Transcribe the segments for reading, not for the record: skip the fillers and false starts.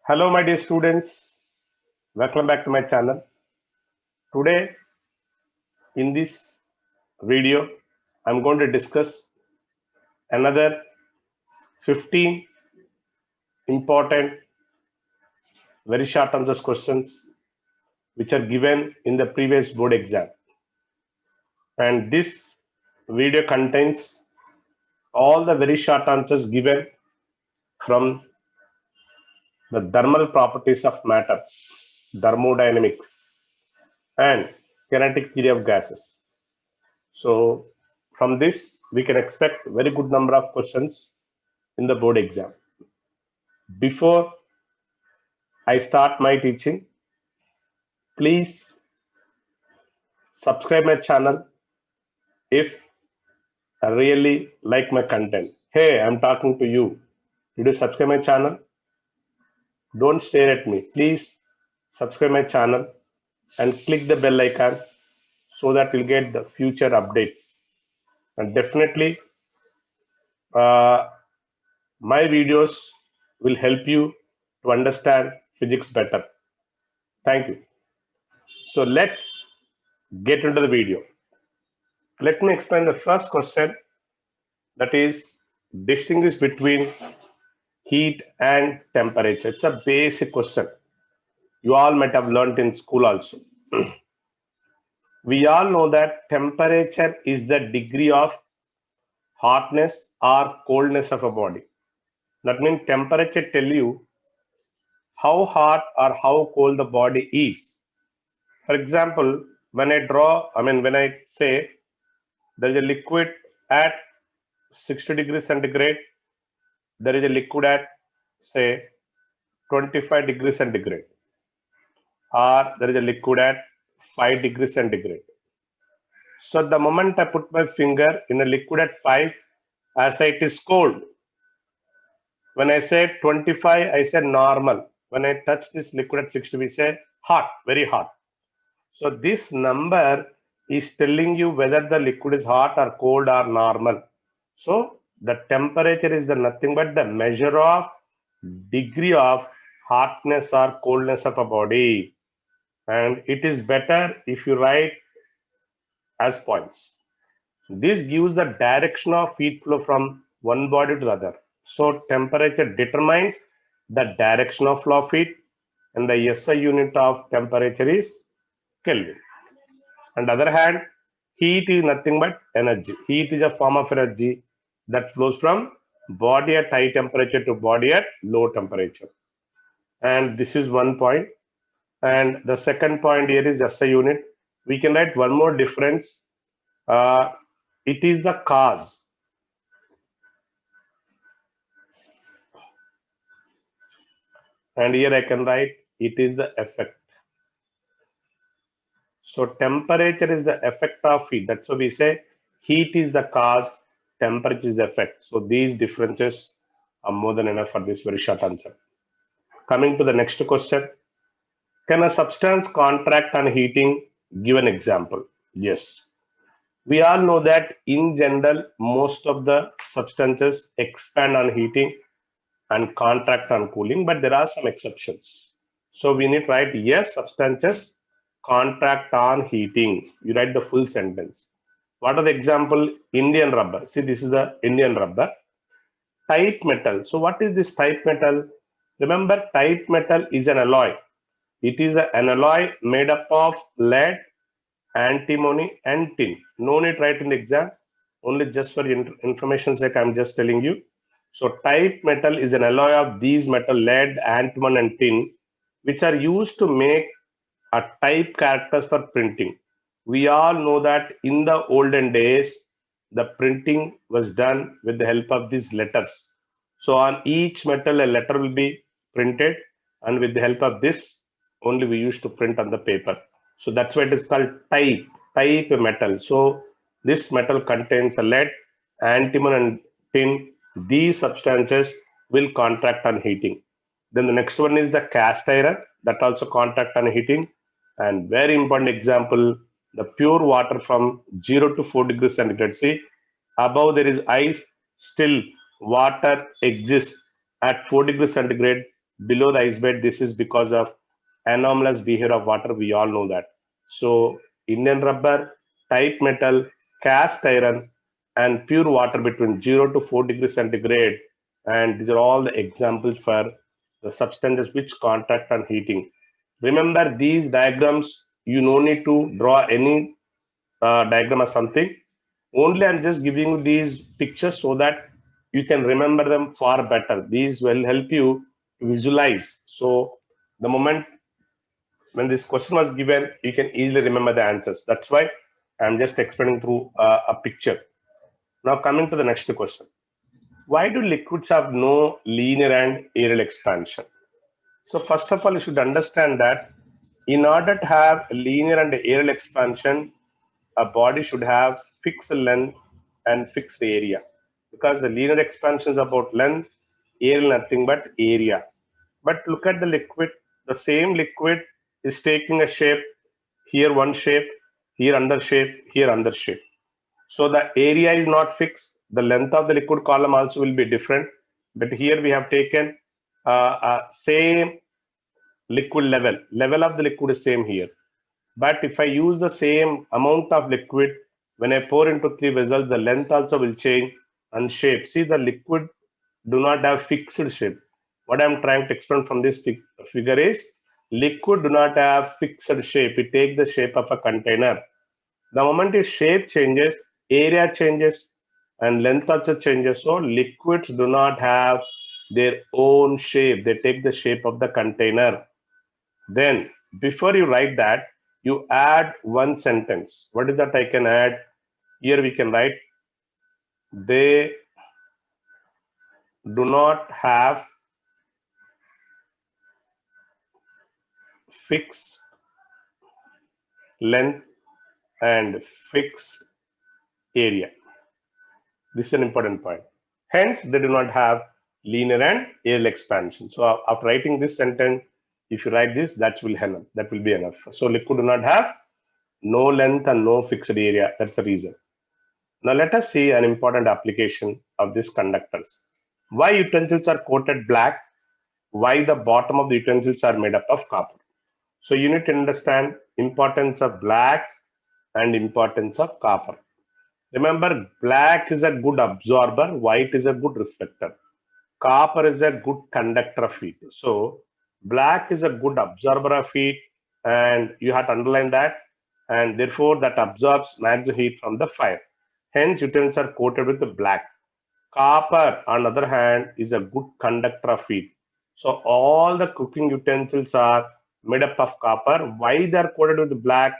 Hello, my dear students. Welcome back to my channel. Today, in this video, I'm going to discuss another 15 important, very short answers questions which are given in the previous board exam. And this video contains all the very short answers given from the thermal properties of matter, thermodynamics, and kinetic theory of gases. So from this, we can expect very good number of questions in the board exam. Before I start my teaching, please subscribe my channel if I really like my content. Hey, I'm talking to you. Did you subscribe my channel? Don't stare at me. Please subscribe my channel and click the bell icon so that you'll get the future updates. And definitely, my videos will help you to understand physics better. Thank you. So let's get into the video. Let me explain the first question, that is distinguish between heat and temperature. It's a basic question. You all might have learned in school also. We all know that temperature is the degree of hotness or coldness of a body. That means temperature tell you how hot or how cold the body is. For example, when I say there is a liquid at 60 degrees centigrade, there is a liquid at say 25 degrees centigrade, or there is a liquid at 5 degrees centigrade. So the moment I put my finger in a liquid at 5, I say it is cold. When I say 25, I say normal. When I touch this liquid at 60, we say hot, very hot. So this number is telling you whether the liquid is hot or cold or normal. So the temperature is the nothing but the measure of degree of hotness or coldness of a body. And it is better if you write as points. This gives the direction of heat flow from one body to the other. So temperature determines the direction of flow of heat, and the SI unit of temperature is Kelvin. On the other hand, heat is nothing but energy. Heat is a form of energy that flows from body at high temperature to body at low temperature. And this is one point. And the second point here is SI unit. We can write one more difference. It is the cause. And here I can write it is the effect. So temperature is the effect of heat. That's why we say heat is the cause, temperature is the effect. So these differences are more than enough for this very short answer. Coming to the next question. Can a substance contract on heating? Give an example. Yes. We all know that in general, most of the substances expand on heating and contract on cooling, but there are some exceptions. So we need to write yes, substances contract on heating. You write the full sentence. What are the example? Indian rubber. See, this is the Indian rubber. Type metal. So what is this type metal? Remember, type metal is an alloy. It is an alloy made up of lead, antimony, and tin. No need to write in the exam. Only just for information sake, I'm just telling you. So type metal is an alloy of these metal, lead, antimony, and tin, which are used to make a type characters for printing. We all know that in the olden days, the printing was done with the help of these letters. So on each metal, a letter will be printed, and with the help of this, only we used to print on the paper. So that's why it is called type metal. So this metal contains a lead, antimony, and tin. These substances will contract on heating. Then the next one is the cast iron, that also contract on heating. And very important example, the pure water from 0 to 4 degrees centigrade. See, above there is ice, still water exists at 4 degrees centigrade. below the ice bed. This is because of anomalous behavior of water. We all know that. So Indian rubber, type metal, cast iron, and pure water between 0 to 4 degrees centigrade. And these are all the examples for the substances which contact on heating. Remember these diagrams, you no need to draw any diagram or something. Only I'm just giving you these pictures so that you can remember them far better. These will help you to visualize. So the moment when this question was given, you can easily remember the answers. That's why I'm just explaining through a picture. Now coming to the next question. Why do liquids have no linear and aerial expansion? So first of all, you should understand that in order to have linear and aerial expansion, a body should have fixed length and fixed area, because the linear expansion is about length, aerial nothing but area. But look at the liquid. The same liquid is taking a shape, here one shape, here another shape, here another shape. So the area is not fixed. The length of the liquid column also will be different. But here we have taken same liquid level of the liquid is same here. But if I use the same amount of liquid, when I pour into 3 vessels, the length also will change and shape. See, the liquid do not have fixed shape. What I'm trying to explain from this figure is liquid do not have fixed shape. It takes the shape of a container. The moment its shape changes, area changes, and length also changes. So liquids do not have their own shape. They take the shape of the container. Then before you write that, you add one sentence. What is that I can add? Here we can write, they do not have fixed length and fixed area. This is an important point. Hence, they do not have linear and aerial expansion. So after writing this sentence, if you write this, that will be enough. So liquid do not have no length and no fixed area. That's the reason. Now let us see an important application of these conductors. Why utensils are coated black? Why the bottom of the utensils are made up of copper? So you need to understand importance of black and importance of copper. Remember, black is a good absorber, white is a good reflector. Copper is a good conductor of heat. So black is a good absorber of heat, and you have to underline that, and therefore that absorbs maximum heat from the fire. Hence, utensils are coated with the black. Copper, on the other hand, is a good conductor of heat. So all the cooking utensils are made up of copper. Why they are coated with black?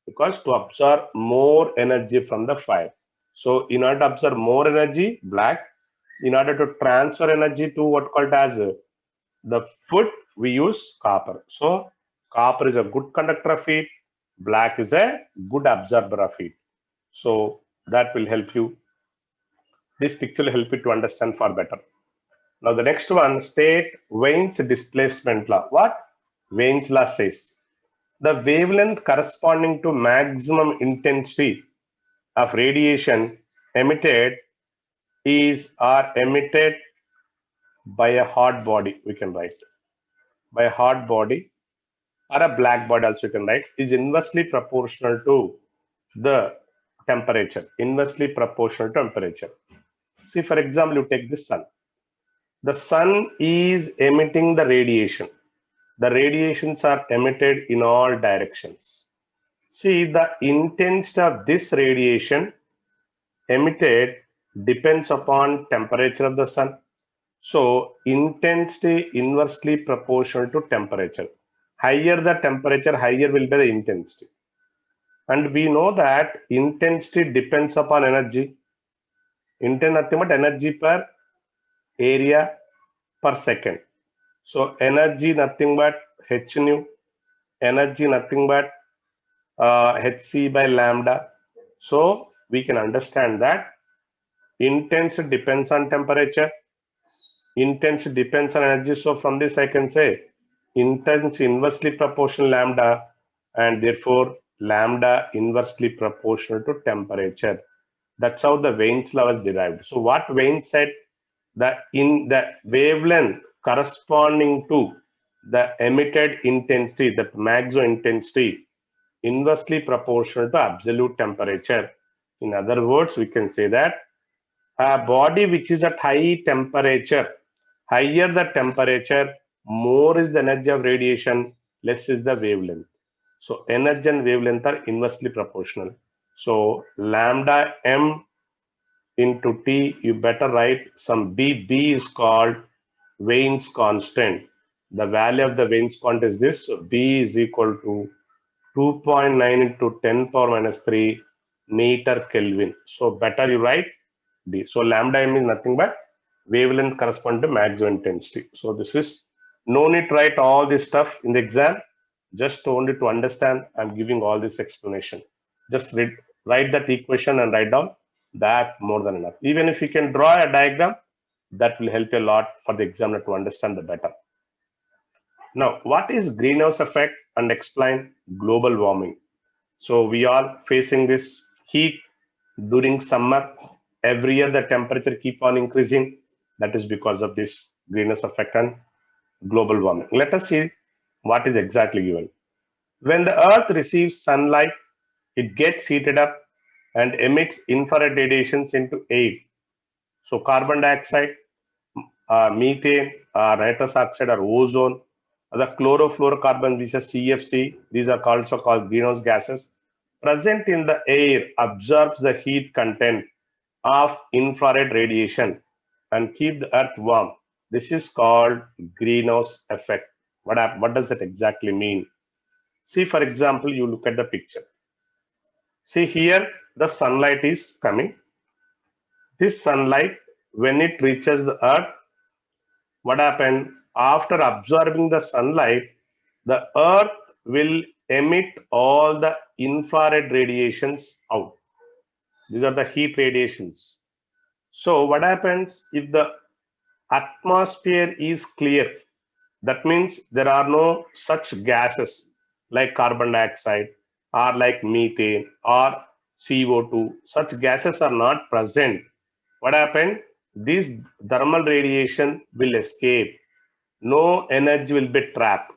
Because to absorb more energy from the fire. So in order to absorb more energy, black. In order to transfer energy to what called as the food, we use copper. So copper is a good conductor of heat. Black is a good absorber of heat. So that will help you. This picture will help you to understand far better. Now the next one, state Wien's displacement law. What Wien's law says? The wavelength corresponding to maximum intensity of radiation emitted is or emitted by a hot body, we can write. By a hot body or a black body also you can write, is inversely proportional to the temperature. Inversely proportional to temperature. See, for example, you take the sun. The sun is emitting the radiation. The radiations are emitted in all directions. See, the intensity of this radiation emitted depends upon temperature of the sun. So intensity inversely proportional to temperature. Higher the temperature, higher will be the intensity. And we know that intensity depends upon energy. Intensity nothing but energy per area per second. So energy nothing but h nu, energy nothing but hc by lambda. So we can understand that intensity depends on temperature, intensity depends on energy. So from this I can say intensity inversely proportional lambda, and therefore lambda inversely proportional to temperature. That's how the Wien's law was derived. So what Wien said, that in the wavelength corresponding to the emitted intensity, the maximum intensity, inversely proportional to absolute temperature. In other words, we can say that a body which is at high temperature, higher the temperature, more is the energy of radiation, less is the wavelength. So energy and wavelength are inversely proportional. So lambda m into T, you better write some B. B is called Wien's constant. The value of the Wien's constant is this. So B is equal to 2.9 into 10 power minus 3 meter Kelvin. So better you write D. So lambda m is nothing but wavelength correspond to maximum intensity. So this is no need to write all this stuff in the exam. Just only to understand, I'm giving all this explanation. Just write that equation and write down that, more than enough. Even if you can draw a diagram, that will help you a lot for the examiner to understand the better. Now, what is greenhouse effect and explain global warming? So we are facing this heat during summer. Every year the temperature keep on increasing. That is because of this greenhouse effect and global warming. Let us see what is exactly given. When the earth receives sunlight, it gets heated up and emits infrared radiations into air. So carbon dioxide, methane, nitrous oxide or ozone, the chlorofluorocarbons, which is CFC, these are also called greenhouse gases, present in the air absorbs the heat content of infrared radiation and keep the earth warm. This is called greenhouse effect. What does that exactly mean? See, for example, you look at the picture. See here, the sunlight is coming. This sunlight, when it reaches the earth, what happened? After absorbing the sunlight, the earth will emit all the infrared radiations out. These are the heat radiations. So what happens if the atmosphere is clear? That means there are no such gases like carbon dioxide or like methane or CO2. Such gases are not present. What happened? This thermal radiation will escape. No energy will be trapped.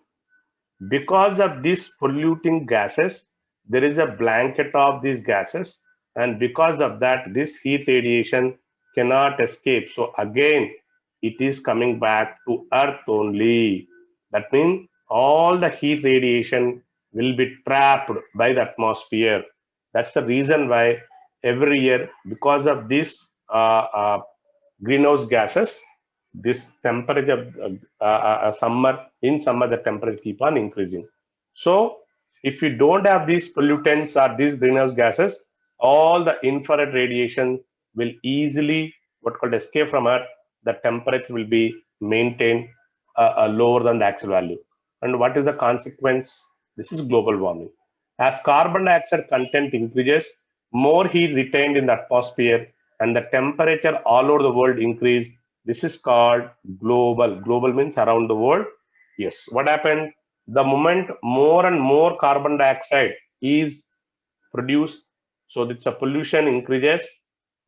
Because of these polluting gases, there is a blanket of these gases, and because of that, this heat radiation cannot escape. So again, it is coming back to Earth only. That means all the heat radiation will be trapped by the atmosphere. That's the reason why every year, because of this greenhouse gases, this temperature summer, in summer the temperature keep on increasing. So if you don't have these pollutants or these greenhouse gases, all the infrared radiation will easily what called escape from earth. The temperature will be maintained lower than the actual value. And what is the consequence? This is global warming. As carbon dioxide content increases, more heat retained in the atmosphere and the temperature all over the world increase. This is called global. Global means around the world. Yes. What happened? The moment more and more carbon dioxide is produced, so it's a pollution increases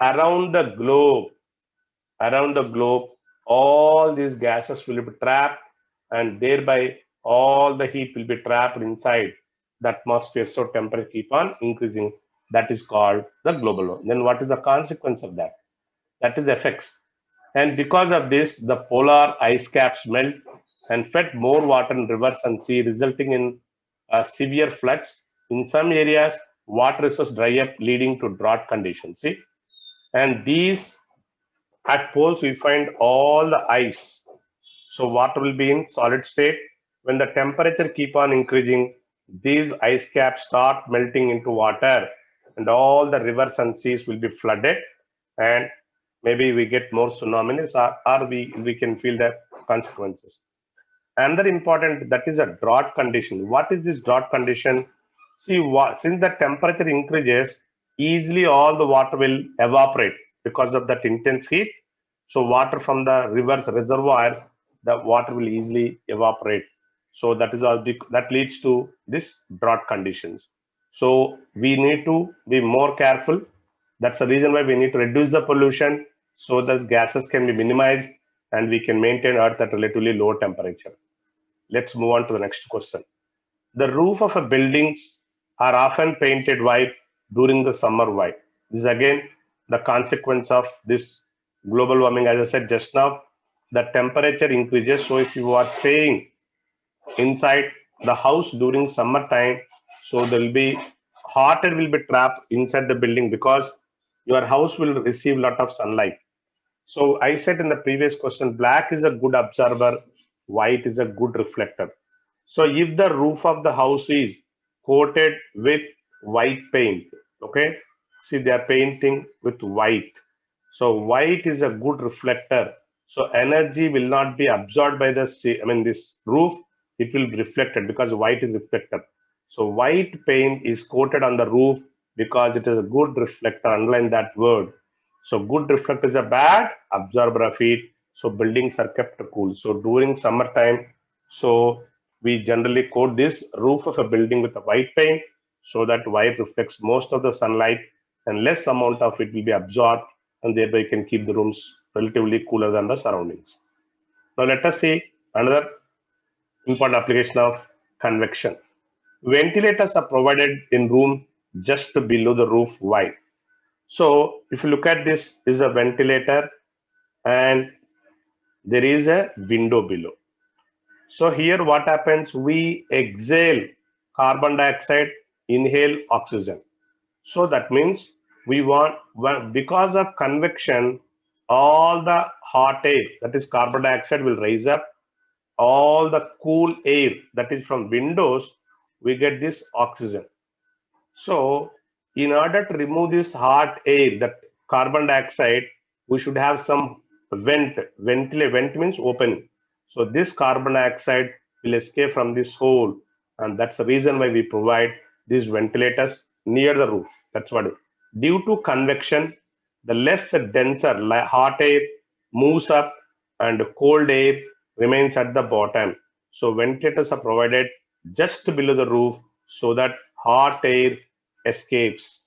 around the globe. Around the globe, all these gases will be trapped, and thereby all the heat will be trapped inside the atmosphere. So temperature keep on increasing. That is called the global warming. Then what is the consequence of that? That is effects. And because of this, the polar ice caps melt and fed more water in rivers and sea, resulting in severe floods. In some areas, water resources dry up, leading to drought conditions. See, and these at poles we find all the ice. So water will be in solid state. When the temperature keep on increasing, these ice caps start melting into water, and all the rivers and seas will be flooded, and maybe we get more tsunamis, or we can feel the consequences. Another important, that is a drought condition. What is this drought condition? See, since the temperature increases, easily all the water will evaporate because of that intense heat. So water from the rivers, reservoirs, the water will easily evaporate. So that is all that leads to this drought conditions. So we need to be more careful. That's the reason why we need to reduce the pollution so that gases can be minimized, and we can maintain Earth at relatively low temperature. Let's move on to the next question. The roof of a buildings are often painted white during the summer. Why? This is again the consequence of this global warming. As I said just now, the temperature increases. So if you are staying inside the house during summertime, so there will be hot air will be trapped inside the building because your house will receive lot of sunlight. So I said in the previous question, black is a good absorber, white is a good reflector. So if the roof of the house is coated with white paint, okay, see they are painting with white. So white is a good reflector. So energy will not be absorbed by the, this roof, it will be reflected because white is reflector. So white paint is coated on the roof because it is a good reflector, underline that word. So good reflector is a bad absorber of heat. So buildings are kept cool. So during summertime, so we generally coat this roof of a building with a white paint so that white reflects most of the sunlight and less amount of it will be absorbed, and thereby can keep the rooms relatively cooler than the surroundings. Now let us see another important application of convection. Ventilators are provided in room just below the roof. Why? So if you look at this is a ventilator and there is a window below. So here what happens? We exhale carbon dioxide, inhale oxygen. So that means we want, well, because of convection, all the hot air, that is carbon dioxide, will rise up. All the cool air, that is from windows, we get this oxygen. So in order to remove this hot air, that carbon dioxide, we should have some vent. Vent means opening. So this carbon dioxide will escape from this hole, and that's the reason why we provide these ventilators near the roof. That's what it. Due to convection, the less denser hot air moves up and cold air remains at the bottom. So ventilators are provided just below the roof so that hot air escapes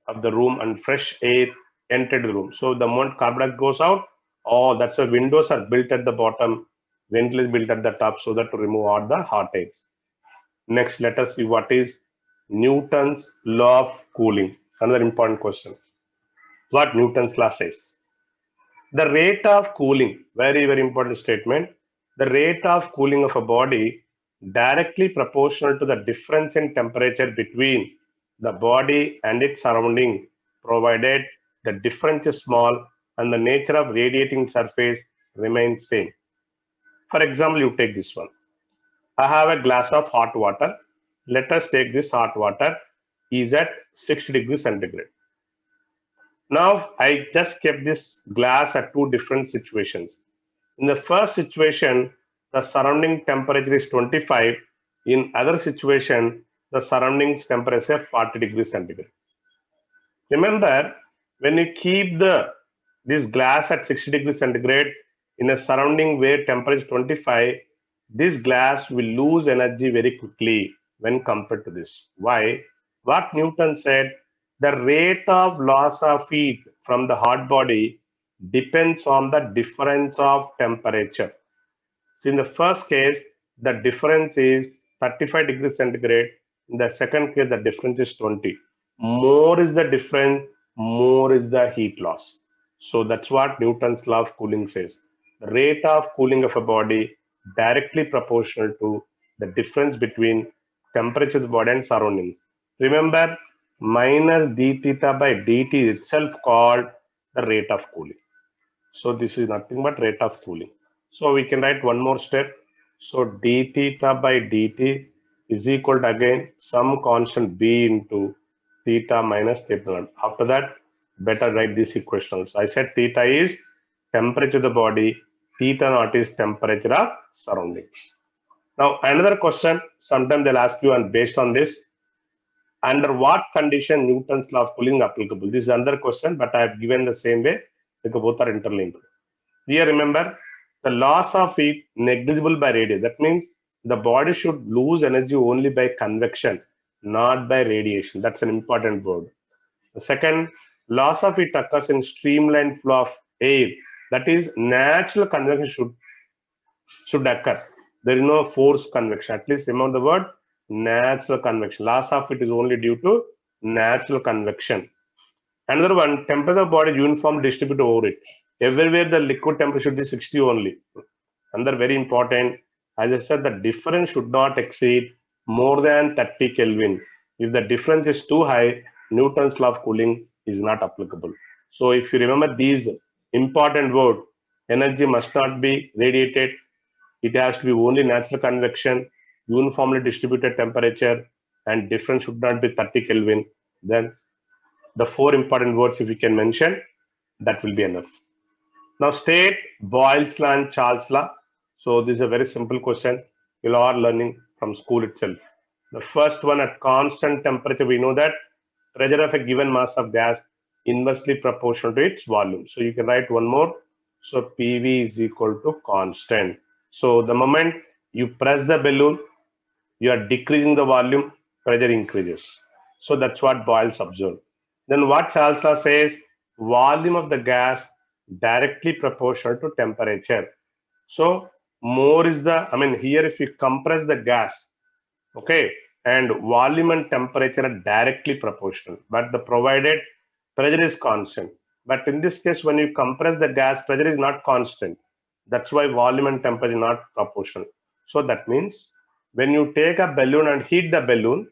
of the room and fresh air entered the room. So the moment carbon dioxide goes out, oh, that's why windows are built at the bottom, ventilators built at the top so that to remove all the hot airs. Next, let us see what is Newton's law of cooling. Another important question. What Newton's law says. The rate of cooling, very, very important statement. The rate of cooling of a body directly proportional to the difference in temperature between the body and its surrounding, provided the difference is small and the nature of radiating surface remains same. For example, you take this one. I have a glass of hot water. Let us take this hot water is at 60 degrees centigrade. Now, I just kept this glass at two different situations. In the first situation, the surrounding temperature is 25. In other situation, the surroundings temperature is 40 degrees centigrade. Remember, when you keep this glass at 60 degrees centigrade in a surrounding where temperature is 25, this glass will lose energy very quickly when compared to this. Why? What Newton said, the rate of loss of heat from the hot body depends on the difference of temperature. So in the first case, the difference is 35 degrees centigrade. In the second case, the difference is 20. More is the difference, more is the heat loss. So that's what Newton's law of cooling says. The rate of cooling of a body directly proportional to the difference between temperature of the body and surroundings. Remember, minus d theta by dt is itself called the rate of cooling. So this is nothing but rate of cooling. So we can write one more step. So d theta by dt is equal to again some constant b into theta minus theta naught. After that, better write this equation. So I said theta is temperature of the body, theta naught is temperature of surroundings. Now another question, sometimes they'll ask you, and based on this, under what condition Newton's law of cooling applicable? This is another question, but I have given the same way because both are interlinked. Here remember, the loss of heat negligible by radiation. That means the body should lose energy only by convection, not by radiation. That's an important word. The second, loss of heat occurs in streamlined flow of air That is, natural convection should occur. There is no forced convection. At least remember the word natural convection. Loss of it is only due to natural convection. Another one, temperature of body is uniform distributed over it. Everywhere the liquid temperature should be 60 only. Another very important, as I said, the difference should not exceed more than 30 Kelvin. If the difference is too high, Newton's law of cooling is not applicable. So if you remember these important words, energy must not be radiated. It has to be only natural convection, uniformly distributed temperature, and difference should not be 30 Kelvin. Then the four important words, if you can mention, that will be enough. Now state Boyle's law and Charles' law. So this is a very simple question. You are learning from school itself. The first one, at constant temperature, we know that pressure of a given mass of gas inversely proportional to its volume. So you can write one more. So PV is equal to constant. So the moment you press the balloon, you are decreasing the volume, pressure increases. So that's what Boyle's observed. Then what Charles' law says, volume of the gas directly proportional to temperature. So more is the, here if you compress the gas, okay, and volume and temperature are directly proportional, but the provided pressure is constant. But in this case, when you compress the gas, pressure is not constant. That's why volume and temperature are not proportional. So that means when you take a balloon and heat the balloon,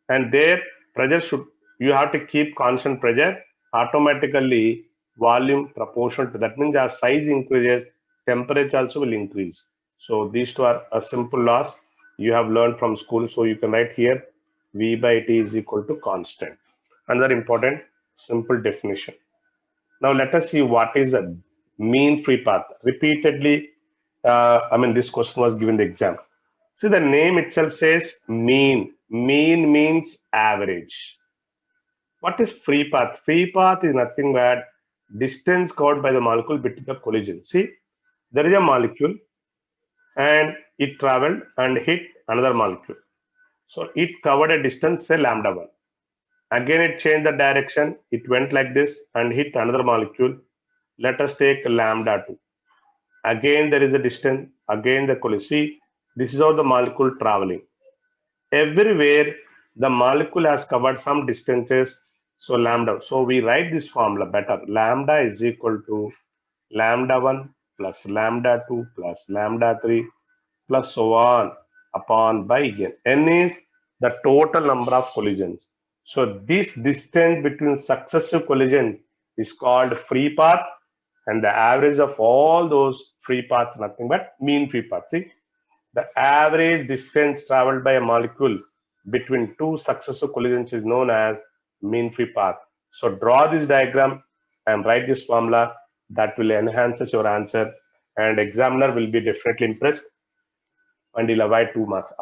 and there pressure should, you have to keep constant pressure, automatically volume proportional to that, means as size increases, temperature also will increase. So these two are a simple laws you have learned from school. So you can write here V by T is equal to constant. Another important simple definition. Now let us see what is a mean free path. Repeatedly, this question was given the exam. See, the name itself says mean. Mean means average. What is free path? Free path is nothing but distance covered by the molecule between the collision. See, there is a molecule and it traveled and hit another molecule. So it covered a distance, say lambda 1. Again, it changed the direction. It went like this and hit another molecule. Let us take lambda 2. Again, there is a distance. Again, the collision. See, this is how the molecule traveling. Everywhere, the molecule has covered some distances. So lambda. So we write this formula better. Lambda is equal to lambda 1 plus lambda 2 plus lambda 3 plus so on upon by n. N is the total number of collisions. So this distance between successive collisions is called free path, and the average of all those free paths nothing but mean free path. See, the average distance traveled by a molecule between two successive collisions is known as mean free path. So draw this diagram and write this formula. That will enhance your answer, and examiner will be definitely impressed, and he'll avoid 2 marks.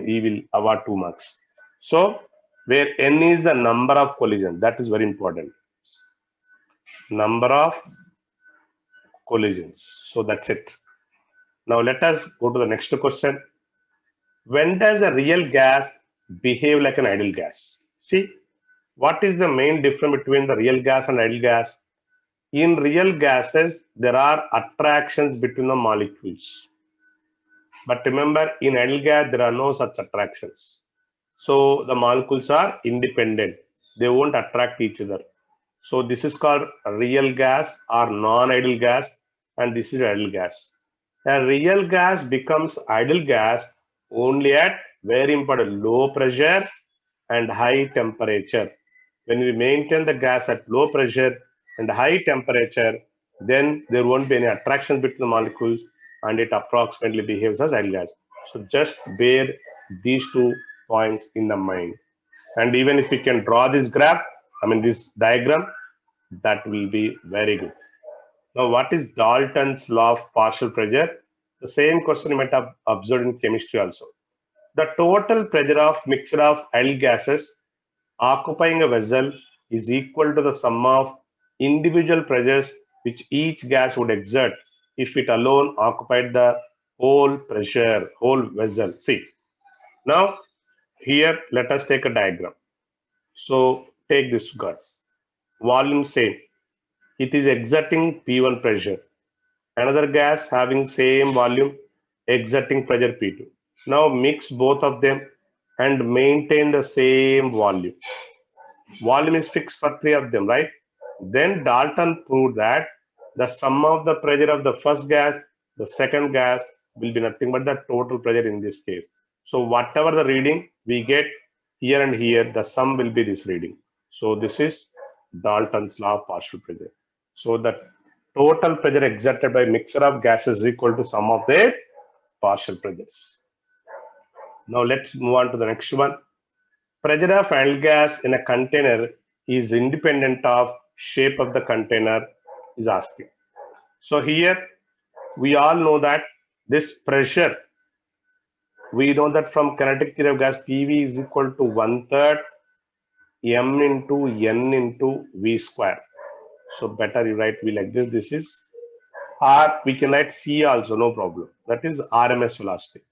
He will award 2 marks. So where n is the number of collisions, that is very important. Number of collisions. So that's it. Now let us go to the next question. When does a real gas behave like an ideal gas? See, what is the main difference between the real gas and ideal gas? In real gases, there are attractions between the molecules. But remember, in ideal gas, there are no such attractions. So the molecules are independent. They won't attract each other. So this is called real gas or non-ideal gas, and this is ideal gas. A real gas becomes ideal gas only at very important low pressure and high temperature. When we maintain the gas at low pressure and high temperature, then there won't be any attraction between the molecules, and it approximately behaves as ideal gas. So just bear these 2 points in the mind. And even if you can draw this graph, this diagram, that will be very good. Now, what is Dalton's law of partial pressure? The same question you might have observed in chemistry also. The total pressure of mixture of ideal gases occupying a vessel is equal to the sum of individual pressures which each gas would exert if it alone occupied the whole pressure, whole vessel. See, now here let us take a diagram. So take this gas. Volume same. It is exerting P1 pressure. another gas having same volume exerting pressure P2. Now mix both of them and maintain the same volume. Volume is fixed for three of them, right? Then Dalton proved that the sum of the pressure of the first gas, the second gas will be nothing but the total pressure in this case. So whatever the reading we get here and here, the sum will be this reading. So this is Dalton's law of partial pressure. So the total pressure exerted by mixture of gases is equal to sum of their partial pressures. Now let's move on to the next one. Pressure of final gas in a container is independent of shape of the container is asking. So here we all know that this pressure, we know that from kinetic theory of gas, PV is equal to 1/3 m into n into v square. So better you write V like this. This is R. We can write C also, no problem. That is RMS velocity.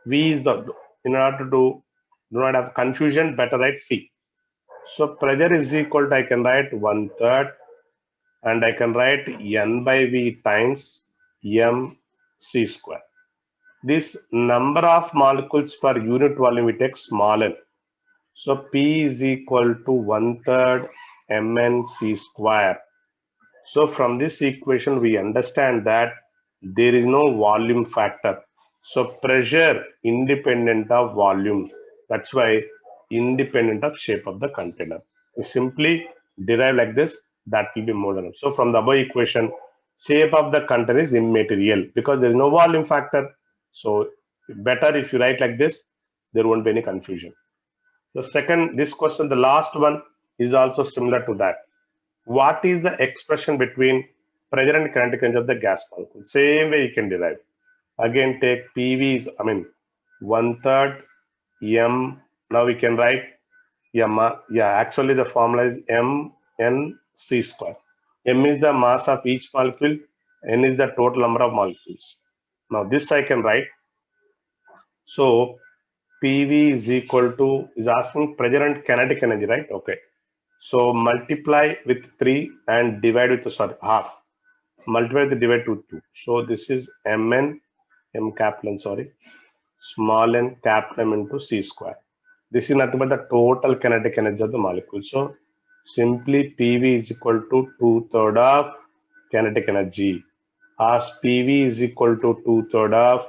V is the, in order to do not have confusion, better write C. So pressure is equal to, I can write 1/3 and I can write N by V times M C square. This number of molecules per unit volume we take small n. So P is equal to 1/3 Mn C square. So from this equation we understand that there is no volume factor. So pressure independent of volume. That's why independent of shape of the container. We simply derive like this, that will be more than enough. So from the above equation, shape of the container is immaterial because there is no volume factor. So better if you write like this, there won't be any confusion. The second, this question, the last one is also similar to that. What is the expression between pressure and kinetic energy of the gas molecule? Same way you can derive. Again, take PV is, 1/3 M. Now we can write M. Yeah, actually the formula is MnC square. M is the mass of each molecule. N is the total number of molecules. Now this I can write. So PV is equal to, is asking pressure and kinetic energy, right? Okay. So multiply with 3 and divide with, half. Multiply with divide to 2. So this is Mn, M capital N, small n capital M into C square. This is nothing but the total kinetic energy of the molecule. So simply PV is equal to 2/3 of kinetic energy, as PV is equal to 2/3 of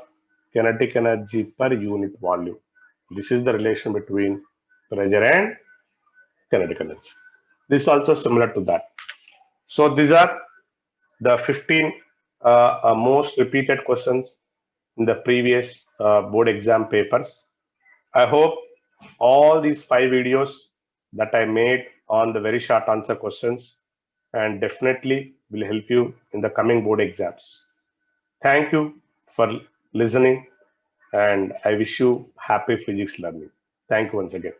kinetic energy per unit volume. This is the relation between pressure and kinetic energy. This is also similar to that. So these are the 15 most repeated questions in the previous board exam papers. I hope all these 5 videos that I made on the very short answer questions and definitely will help you in the coming board exams. Thank you for listening and I wish you happy physics learning. Thank you once again.